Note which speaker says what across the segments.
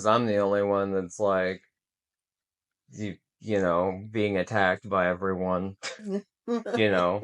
Speaker 1: I'm the only one that's like, being attacked by everyone, you know,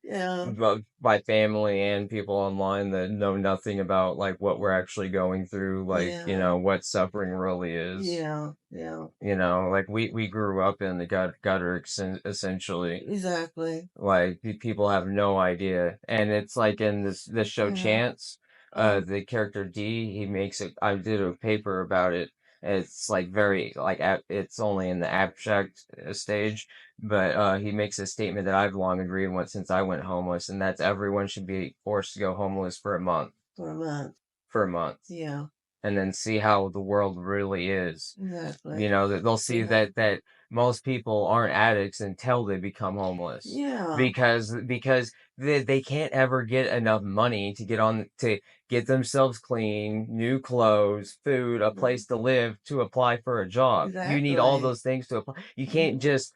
Speaker 2: Yeah.
Speaker 1: by family and people online that know nothing about like what we're actually going through, like,
Speaker 2: Yeah.
Speaker 1: what suffering really is.
Speaker 2: Yeah. Yeah.
Speaker 1: Like we grew up in the gutter essentially.
Speaker 2: Exactly.
Speaker 1: Like people have no idea, and it's like in this show
Speaker 2: Yeah.
Speaker 1: Chance,
Speaker 2: Uh,
Speaker 1: the character D, he makes it. I did a paper about it. It's like very like it's only in the abstract stage, but he makes a statement that I've long agreed with since I went homeless, and that's everyone should be forced to go homeless for a month.
Speaker 2: for a month.
Speaker 1: For a month,
Speaker 2: Yeah.
Speaker 1: and then see how the world really is.
Speaker 2: Exactly.
Speaker 1: That they'll see
Speaker 2: Yeah.
Speaker 1: that most people aren't addicts until they become homeless,
Speaker 2: Yeah.
Speaker 1: because they can't ever get enough money to get themselves clean, new clothes, food, a place to live, to apply for a job. You need all
Speaker 2: Exactly.
Speaker 1: those things to apply. You can't
Speaker 2: Mhm.
Speaker 1: just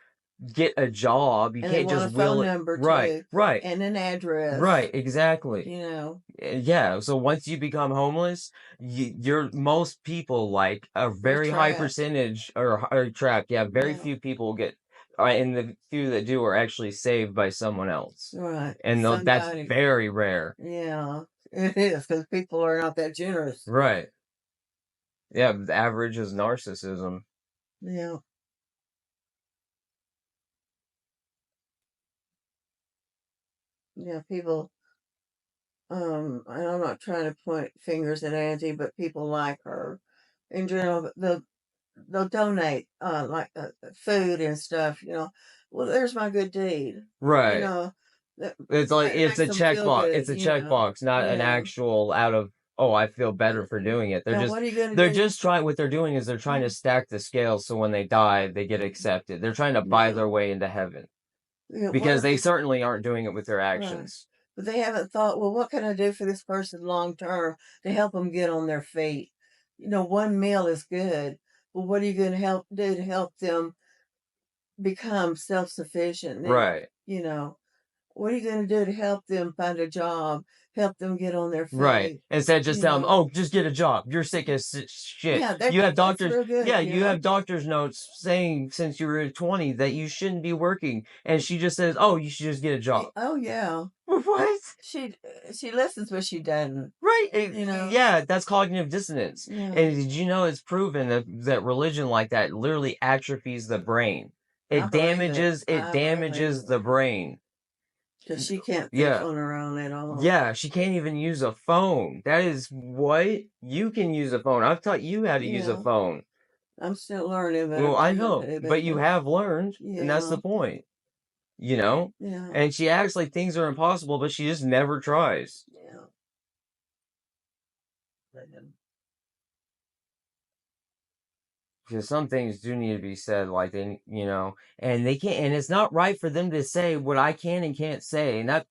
Speaker 1: get a job. You
Speaker 2: And they
Speaker 1: can't
Speaker 2: want
Speaker 1: just
Speaker 2: a phone
Speaker 1: will it.
Speaker 2: number
Speaker 1: Right,
Speaker 2: too,
Speaker 1: right,
Speaker 2: and an address.
Speaker 1: right, exactly.
Speaker 2: You know.
Speaker 1: Yeah, so once you become homeless, most people, like a
Speaker 2: They're
Speaker 1: very high
Speaker 2: trapped.
Speaker 1: percentage are trapped. Yeah, very
Speaker 2: Yeah.
Speaker 1: few people get, and the few that do are actually saved by someone else,
Speaker 2: Right.
Speaker 1: and that's
Speaker 2: Somebody.
Speaker 1: very rare.
Speaker 2: Yeah. It is because people are not that generous.
Speaker 1: Right. Yeah, the average is narcissism.
Speaker 2: Yeah. Yeah. People. And I'm not trying to point fingers at Angie, but people like her in general. They'll donate food and stuff. Well, there's my good deed. You
Speaker 1: Right.
Speaker 2: know, that
Speaker 1: It's like
Speaker 2: it
Speaker 1: it's
Speaker 2: makes
Speaker 1: a
Speaker 2: them feel
Speaker 1: checkbox.
Speaker 2: good.
Speaker 1: It's a checkbox, not an
Speaker 2: Yeah.
Speaker 1: actual out of, oh, I feel better for
Speaker 2: Yeah.
Speaker 1: doing it.
Speaker 2: Now, what are you gonna
Speaker 1: They're
Speaker 2: do?
Speaker 1: just trying what they're doing is they're trying to stack the scales so when they die, they get accepted. They're trying to buy
Speaker 2: Yeah.
Speaker 1: their way into heaven
Speaker 2: Yeah. What
Speaker 1: because
Speaker 2: if
Speaker 1: they
Speaker 2: this?
Speaker 1: certainly aren't doing it with their
Speaker 2: Right.
Speaker 1: actions.
Speaker 2: But they haven't thought, well, what can I do for this person long term to help them get on their feet? One meal is good, but what are you going to do to help them become self sufficient?
Speaker 1: Right.
Speaker 2: You know, what are you going to do to help them find a job, help them get on their
Speaker 1: Right.
Speaker 2: feet?
Speaker 1: Instead of just
Speaker 2: You
Speaker 1: tell them,
Speaker 2: know,
Speaker 1: oh, just get a job. You're sick as shit.
Speaker 2: yeah,
Speaker 1: You have
Speaker 2: that's
Speaker 1: doctors.
Speaker 2: real good.
Speaker 1: Yeah, you have doctor's notes saying since you were 20 that you shouldn't be working. And she just says, oh, you should just get a job.
Speaker 2: Oh yeah,
Speaker 1: What?
Speaker 2: she listens, but she doesn't.
Speaker 1: Right.
Speaker 2: You know,
Speaker 1: Yeah, that's cognitive dissonance.
Speaker 2: yeah,
Speaker 1: And did you know it's proven that religion like that literally atrophies the brain?
Speaker 2: I believe it.
Speaker 1: It
Speaker 2: I believe
Speaker 1: damages
Speaker 2: it
Speaker 1: the brain.
Speaker 2: because she can't think
Speaker 1: Yeah.
Speaker 2: on her own at all.
Speaker 1: Yeah, she can't even use a phone. That is what? You can use a phone. I've taught you how to use a
Speaker 2: Yeah.
Speaker 1: phone.
Speaker 2: I'm still learning, but
Speaker 1: Well,
Speaker 2: I'm
Speaker 1: I
Speaker 2: trying
Speaker 1: know,
Speaker 2: to.
Speaker 1: but you have learned, and that's
Speaker 2: Yeah,
Speaker 1: the point, you know?
Speaker 2: yeah,
Speaker 1: And she acts like things are impossible, but she just never tries.
Speaker 2: yeah.
Speaker 1: Because some things do need to be said, like and they can't, and it's not right for them to say what I can and can't say, and that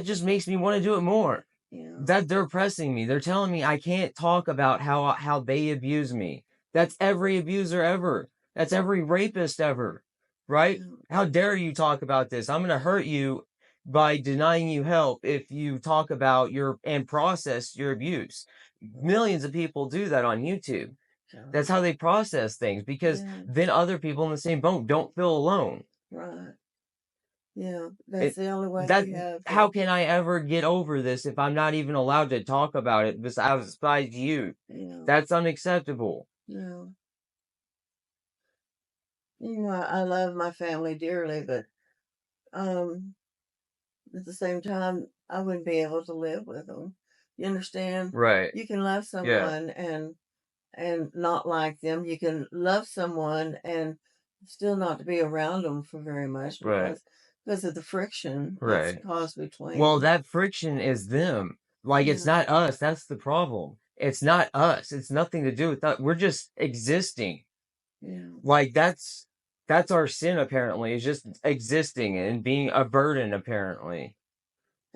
Speaker 1: just makes me want to do it more.
Speaker 2: Yeah.
Speaker 1: That they're pressing me. They're telling me I can't talk about how they abuse me. That's every abuser ever. That's every rapist ever, right?
Speaker 2: Yeah.
Speaker 1: How dare you talk about this? I'm gonna hurt you by denying you help if you talk about and process your abuse. Millions of people do that on YouTube.
Speaker 2: Yeah.
Speaker 1: That's how they process things because
Speaker 2: Yeah.
Speaker 1: then other people in the same boat don't feel alone.
Speaker 2: Right. Yeah. That's
Speaker 1: It
Speaker 2: the only way
Speaker 1: that
Speaker 2: we have
Speaker 1: How
Speaker 2: to.
Speaker 1: can I ever get over this if I'm not even allowed to talk about it besides you?
Speaker 2: Yeah.
Speaker 1: That's unacceptable.
Speaker 2: Yeah. I love my family dearly, but um, at the same time, I wouldn't be able to live with them. You understand?
Speaker 1: Right.
Speaker 2: You can love
Speaker 1: Yeah.
Speaker 2: someone and not like them. You can love someone and still not to be around them for very much
Speaker 1: Right.
Speaker 2: because of the friction that's
Speaker 1: Right.
Speaker 2: caused between
Speaker 1: Well,
Speaker 2: them.
Speaker 1: that friction is them. Like it's
Speaker 2: Yeah,
Speaker 1: not us. That's the problem. It's not us. It's nothing to do with that. We're just existing.
Speaker 2: yeah.
Speaker 1: Like that's our sin apparently, is just existing and being a burden apparently.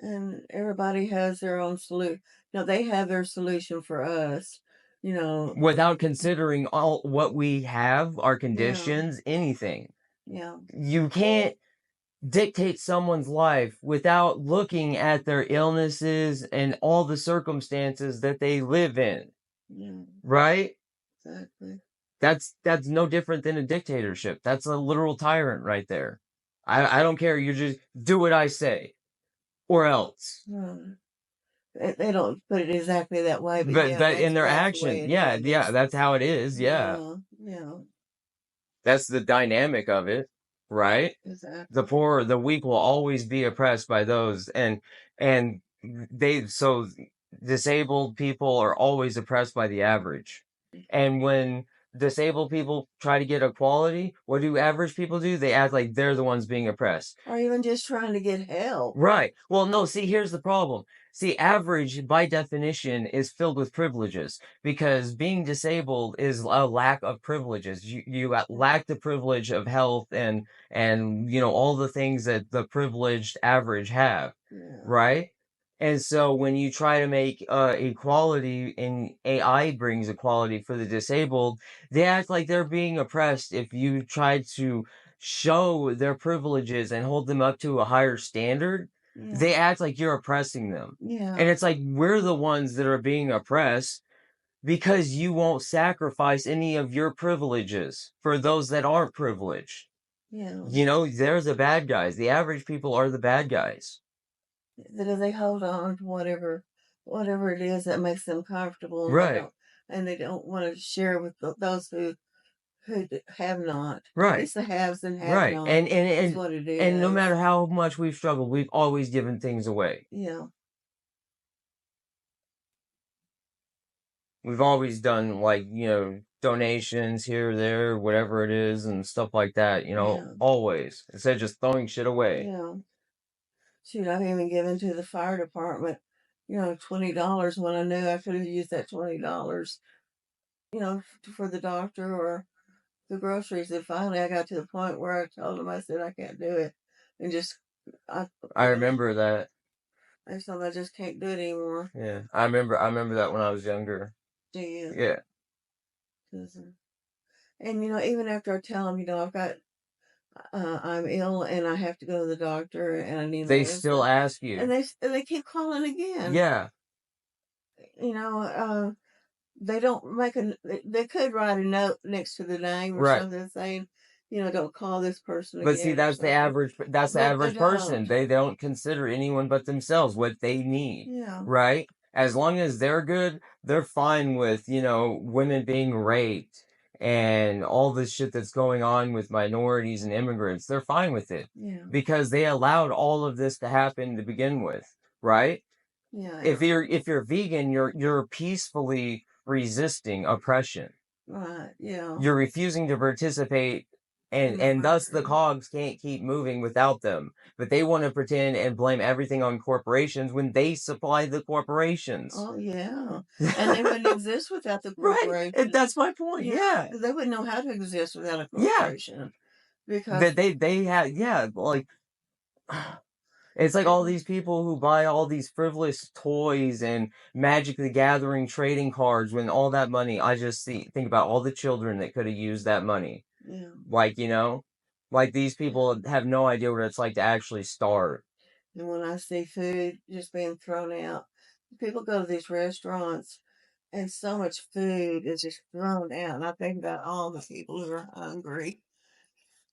Speaker 2: And everybody has their own solution. They have their solution for us. You know,
Speaker 1: Without considering all what we have, our
Speaker 2: yeah,
Speaker 1: conditions, anything.
Speaker 2: yeah,
Speaker 1: You can't dictate someone's life without looking at their illnesses and all the circumstances that they live in,
Speaker 2: yeah,
Speaker 1: right?
Speaker 2: exactly.
Speaker 1: That's no different than a dictatorship. That's a literal tyrant right there. I don't care. You just do what I say, or else.
Speaker 2: Right. They don't put it exactly that way, but
Speaker 1: But
Speaker 2: yeah,
Speaker 1: that in their
Speaker 2: that's the
Speaker 1: action,
Speaker 2: way it
Speaker 1: yeah, yeah,
Speaker 2: is.
Speaker 1: that's how it is. Yeah,
Speaker 2: Yeah, yeah,
Speaker 1: that's the dynamic of it, right? The
Speaker 2: exactly.
Speaker 1: poor, the weak will always be oppressed by those, and so disabled people are always oppressed by the average. And when disabled people try to get equality, what do average people do? They act like they're the ones being oppressed.
Speaker 2: Or even just trying to get help.
Speaker 1: Right. Well, no, see, here's the problem. See, average by definition is filled with privileges because being disabled is a lack of privileges. You lack the privilege of health and all the things that the privileged average have,
Speaker 2: Yeah,
Speaker 1: right? And so when you try to make equality and AI brings equality for the disabled, they act like they're being oppressed if you try to show their privileges and hold them up to a higher standard.
Speaker 2: yeah,
Speaker 1: They act like you're oppressing them. And
Speaker 2: yeah,
Speaker 1: it's like we're the ones that are being oppressed because you won't sacrifice any of your privileges for those that aren't privileged.
Speaker 2: yeah.
Speaker 1: They're the bad guys. The average people are the bad guys.
Speaker 2: That they hold on to whatever it is that makes them comfortable, and
Speaker 1: Right.
Speaker 2: they don't want to share with those who have not.
Speaker 1: Right.
Speaker 2: It's the haves and have
Speaker 1: Right.
Speaker 2: not
Speaker 1: And and
Speaker 2: is
Speaker 1: and
Speaker 2: what it
Speaker 1: and no
Speaker 2: is.
Speaker 1: matter how much we've struggled, we've always given things away.
Speaker 2: Yeah,
Speaker 1: We've always done like, donations here, there, whatever it is, and stuff like that,
Speaker 2: yeah,
Speaker 1: always. Instead of just throwing shit away.
Speaker 2: yeah. Shoot, I've even given to the fire department, $20 when I knew I could have used that $20, for the doctor or the groceries. And finally, I got to the point where I told them, I said, I can't do it, and just I,
Speaker 1: I
Speaker 2: you know,
Speaker 1: remember that.
Speaker 2: I told them I just can't do it anymore.
Speaker 1: Yeah. I remember that when I was younger.
Speaker 2: Do you?
Speaker 1: Yeah.
Speaker 2: 'Cause, and even after I tell them, I've got I'm ill and I have to go to the doctor and I need
Speaker 1: They still
Speaker 2: medicine,
Speaker 1: ask
Speaker 2: and
Speaker 1: you.
Speaker 2: they keep calling again.
Speaker 1: Yeah.
Speaker 2: You know, they don't make they could write a note next to the name or
Speaker 1: Right.
Speaker 2: something saying, don't call this person
Speaker 1: But see,
Speaker 2: again or something.
Speaker 1: that's the
Speaker 2: But they
Speaker 1: average person.
Speaker 2: don't.
Speaker 1: They don't consider anyone but themselves what they need,
Speaker 2: Yeah,
Speaker 1: right? As long as they're good, they're fine with, women being raped and all this shit that's going on with minorities and immigrants. They're fine with it
Speaker 2: yeah,
Speaker 1: because they allowed all of this to happen to begin with, right?
Speaker 2: yeah.
Speaker 1: If you're vegan, you're peacefully resisting oppression.
Speaker 2: Right, yeah.
Speaker 1: You're refusing to participate, and
Speaker 2: In the
Speaker 1: and thus the
Speaker 2: mercury.
Speaker 1: cogs can't keep moving without them. But they want to pretend and blame everything on corporations when they supply the corporations.
Speaker 2: Oh yeah, and they wouldn't exist without the
Speaker 1: Right. And
Speaker 2: corporation.
Speaker 1: that's my point.
Speaker 2: Yeah,
Speaker 1: Yeah.
Speaker 2: they wouldn't know how to exist without a
Speaker 1: Yeah.
Speaker 2: corporation because
Speaker 1: They had, yeah, like it's like
Speaker 2: they
Speaker 1: all
Speaker 2: were.
Speaker 1: these people who buy all these frivolous toys and Magic the Gathering trading cards when all that money, I just think about all the children that could have used that money.
Speaker 2: Yeah,
Speaker 1: Like, like these
Speaker 2: yeah.
Speaker 1: people have no idea what it's like to actually starve.
Speaker 2: And when I see food just being thrown out, people go to these restaurants and so much food is just thrown out. And I think about all the people who are hungry.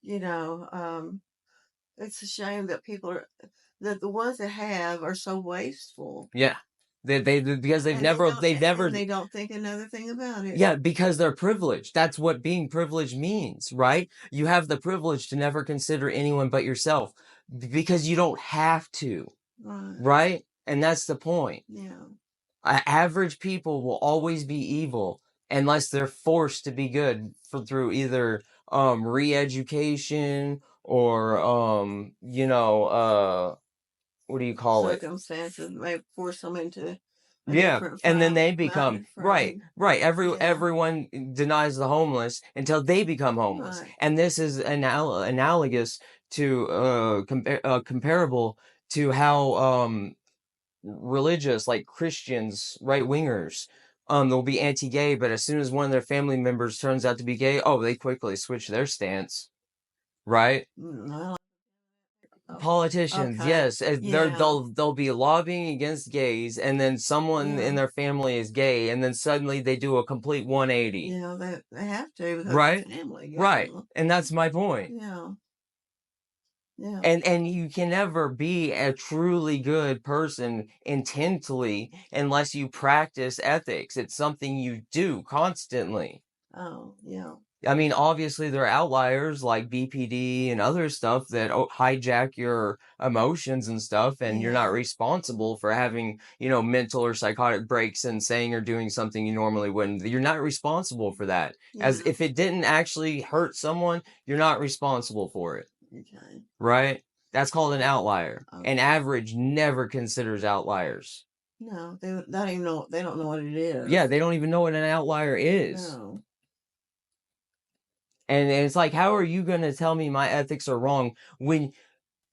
Speaker 2: You know, it's a shame that that the ones that have are so wasteful.
Speaker 1: Yeah. Because
Speaker 2: And they don't,
Speaker 1: they've never,
Speaker 2: and they don't think another thing about it.
Speaker 1: yeah, because they're privileged. That's what being privileged means, right? You have the privilege to never consider anyone but yourself because you don't have to,
Speaker 2: Right.
Speaker 1: right? And that's the point.
Speaker 2: Yeah.
Speaker 1: Average people will always be evil unless they're forced to be good through either re-education or what do you call it?
Speaker 2: Circumstances may force them into a
Speaker 1: Yeah,
Speaker 2: different
Speaker 1: and then they
Speaker 2: mind
Speaker 1: become right,
Speaker 2: frame.
Speaker 1: right.
Speaker 2: Yeah.
Speaker 1: Everyone denies the homeless until they become homeless,
Speaker 2: Right.
Speaker 1: and this is analogous to comparable to how religious, like Christians, right wingers, they'll be anti-gay, but as soon as one of their family members turns out to be gay, oh, they quickly switch their stance, right?
Speaker 2: Mm, I
Speaker 1: politicians,
Speaker 2: Okay.
Speaker 1: yes,
Speaker 2: Yeah.
Speaker 1: they'll be lobbying against gays, and then someone in
Speaker 2: Yeah.
Speaker 1: their family is gay, and then suddenly they do a complete 180.
Speaker 2: Yeah. They have to because the
Speaker 1: Right?
Speaker 2: family got
Speaker 1: Right.
Speaker 2: them.
Speaker 1: And that's my point.
Speaker 2: Yeah. Yeah.
Speaker 1: And you can never be a truly good person intently unless you practice ethics. It's something you do constantly.
Speaker 2: Oh, yeah.
Speaker 1: I mean, obviously there are outliers like BPD and other stuff that hijack your emotions and stuff, and you're not
Speaker 2: Yeah.
Speaker 1: responsible for having, mental or psychotic breaks and saying or doing something you normally wouldn't. You're not responsible for that. As
Speaker 2: Yeah.
Speaker 1: if it didn't actually hurt someone, you're not responsible for it,
Speaker 2: Okay.
Speaker 1: right? That's called an outlier. An
Speaker 2: Okay.
Speaker 1: average never considers outliers.
Speaker 2: No, they don't even know. They don't know what it
Speaker 1: Yeah,
Speaker 2: is.
Speaker 1: they don't even know what an outlier is.
Speaker 2: No.
Speaker 1: And it's like, how are you going to tell me my ethics are wrong when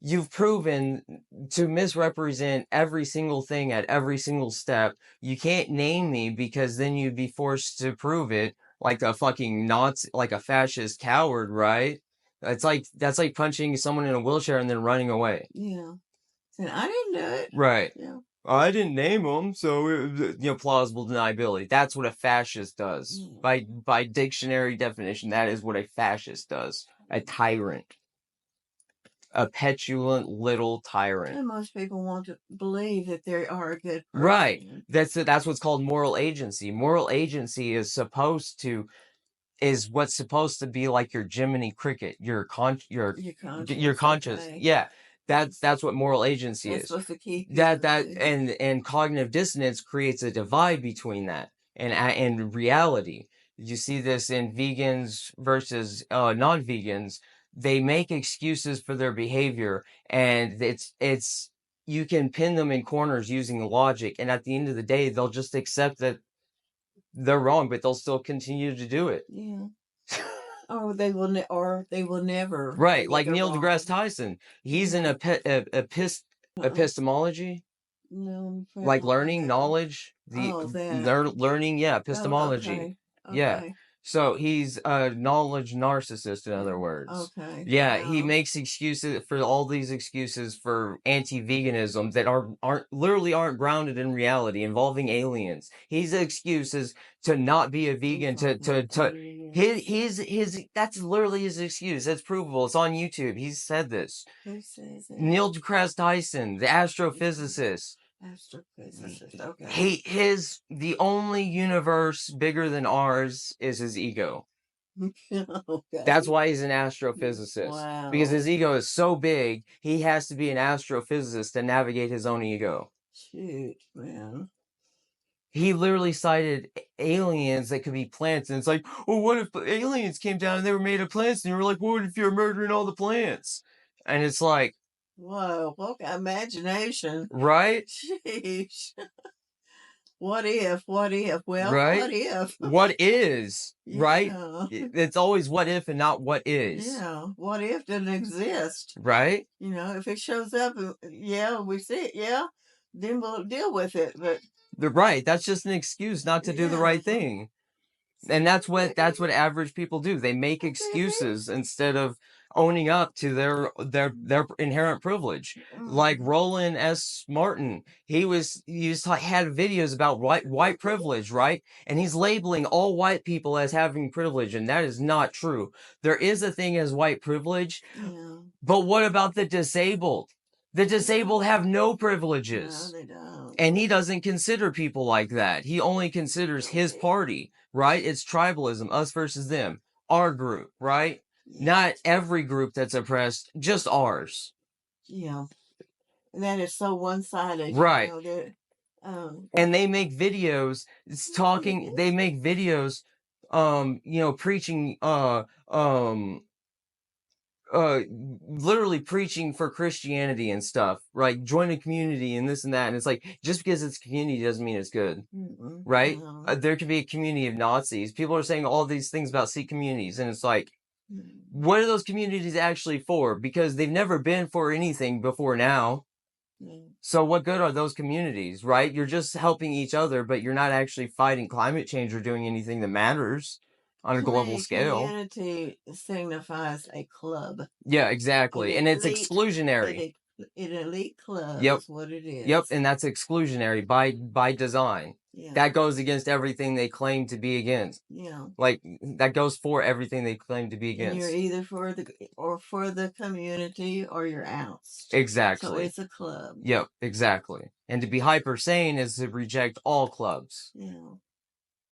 Speaker 1: you've proven to misrepresent every single thing at every single step? You can't name me because then you'd be forced to prove it like a fucking Nazi, like a fascist coward, right? That's like punching someone in a wheelchair and then running away.
Speaker 2: Yeah. And I didn't do it.
Speaker 1: Right.
Speaker 2: Yeah.
Speaker 1: I didn't name them, so plausible deniability. That's what a fascist does.
Speaker 2: Yeah.
Speaker 1: By dictionary definition, that is what a fascist does. A tyrant. A petulant little tyrant.
Speaker 2: And most people want to believe that they are a good
Speaker 1: Right.
Speaker 2: person.
Speaker 1: That's what's called moral agency. Moral agency is what's supposed to be like your Jiminy Cricket,
Speaker 2: Your
Speaker 1: your
Speaker 2: conscience.
Speaker 1: conscious.
Speaker 2: Okay.
Speaker 1: Yeah, that's what moral agency
Speaker 2: That's
Speaker 1: is.
Speaker 2: supposed to keep you
Speaker 1: That
Speaker 2: from.
Speaker 1: and cognitive dissonance creates a divide between that and reality. You see this in vegans versus non-vegans. They make excuses for their behavior, and it's you can pin them in corners using logic, and at the end of the day, they'll just accept that they're wrong, but they'll still continue to do it.
Speaker 2: Yeah. Or they will never
Speaker 1: Right,
Speaker 2: admit
Speaker 1: like
Speaker 2: they're
Speaker 1: Neil deGrasse
Speaker 2: wrong.
Speaker 1: Tyson. He's in
Speaker 2: Yeah. Uh-uh.
Speaker 1: epistemology,
Speaker 2: No, I'm afraid
Speaker 1: like
Speaker 2: not with
Speaker 1: learning,
Speaker 2: that one.
Speaker 1: knowledge,
Speaker 2: Oh, that.
Speaker 1: learning, yeah,
Speaker 2: Oh,
Speaker 1: epistemology.
Speaker 2: okay.
Speaker 1: Yeah.
Speaker 2: Okay.
Speaker 1: So he's a knowledge narcissist, in other words.
Speaker 2: Okay.
Speaker 1: Yeah, he
Speaker 2: Wow.
Speaker 1: makes excuses for all these excuses for anti-veganism that aren't grounded in reality, involving aliens. His excuses to not be a vegan, to his that's literally his excuse. That's provable. It's on YouTube. He's said this.
Speaker 2: Who says that?
Speaker 1: Neil deGrasse Tyson, the astrophysicist.
Speaker 2: Astrophysicist. Okay.
Speaker 1: The only universe bigger than ours is his ego. That's
Speaker 2: Okay.
Speaker 1: why he's an astrophysicist. Because
Speaker 2: Wow.
Speaker 1: his ego is so big, he has to be an astrophysicist to navigate his own ego.
Speaker 2: Shoot, man.
Speaker 1: He literally cited aliens that could be plants, and it's like, well, what if aliens came down and they were made of plants? And you were like, what if you're murdering all the plants? And it's like,
Speaker 2: Whoa, what imagination.
Speaker 1: right?
Speaker 2: Jeez. What if? What if? Well,
Speaker 1: Right?
Speaker 2: what if?
Speaker 1: What is, right?
Speaker 2: Yeah.
Speaker 1: It's always what if and not what is.
Speaker 2: Yeah. What if didn't exist?
Speaker 1: Right?
Speaker 2: You know, if it shows up, yeah, we see it, yeah, then we'll deal with it. But
Speaker 1: Right. That's just an excuse not to do the
Speaker 2: yeah.
Speaker 1: right thing. And that's what average people do. They make excuses instead of owning up to their inherent privilege. Like Roland S. Martin, had videos about white privilege, right? And he's labeling all white people as having privilege, and that is not true. There is a thing as white privilege,
Speaker 2: Yeah.
Speaker 1: but what about the disabled? The disabled have no
Speaker 2: No,
Speaker 1: privileges.
Speaker 2: they don't.
Speaker 1: And he doesn't consider people like that. He only considers his party, right? It's tribalism, us versus them, our group, right?
Speaker 2: Yeah.
Speaker 1: Not every group that's oppressed, just ours.
Speaker 2: Yeah. And that is so one-sided.
Speaker 1: Right.
Speaker 2: You know, that,
Speaker 1: And they make videos they make videos, preaching, literally preaching for Christianity and stuff, right? Join a community and this and that. And it's like, just because it's community doesn't mean it's good. Right?
Speaker 2: No.
Speaker 1: There could be a community of Nazis. People are saying all these things about Sikh communities, and it's like,
Speaker 2: Mm.
Speaker 1: what are those communities actually for? Because they've never been for anything before now.
Speaker 2: Mm.
Speaker 1: So what good are those communities, right? You're just helping each other, but you're not actually fighting climate change or doing anything that matters. on a
Speaker 2: To
Speaker 1: global
Speaker 2: me,
Speaker 1: scale.
Speaker 2: community signifies a club.
Speaker 1: Yeah,
Speaker 2: An
Speaker 1: exactly. And it's
Speaker 2: elite,
Speaker 1: exclusionary.
Speaker 2: an elite club
Speaker 1: Yep.
Speaker 2: is what it
Speaker 1: Yep,
Speaker 2: is.
Speaker 1: and that's exclusionary by design.
Speaker 2: Yeah,
Speaker 1: That goes against everything they claim to be against.
Speaker 2: yeah.
Speaker 1: Like that goes for everything they claim to be
Speaker 2: And you're
Speaker 1: against.
Speaker 2: either for the community or you're oust. So
Speaker 1: Exactly.
Speaker 2: it's a club.
Speaker 1: Yep, exactly. And to be hyper sane is to reject all clubs.
Speaker 2: Yeah.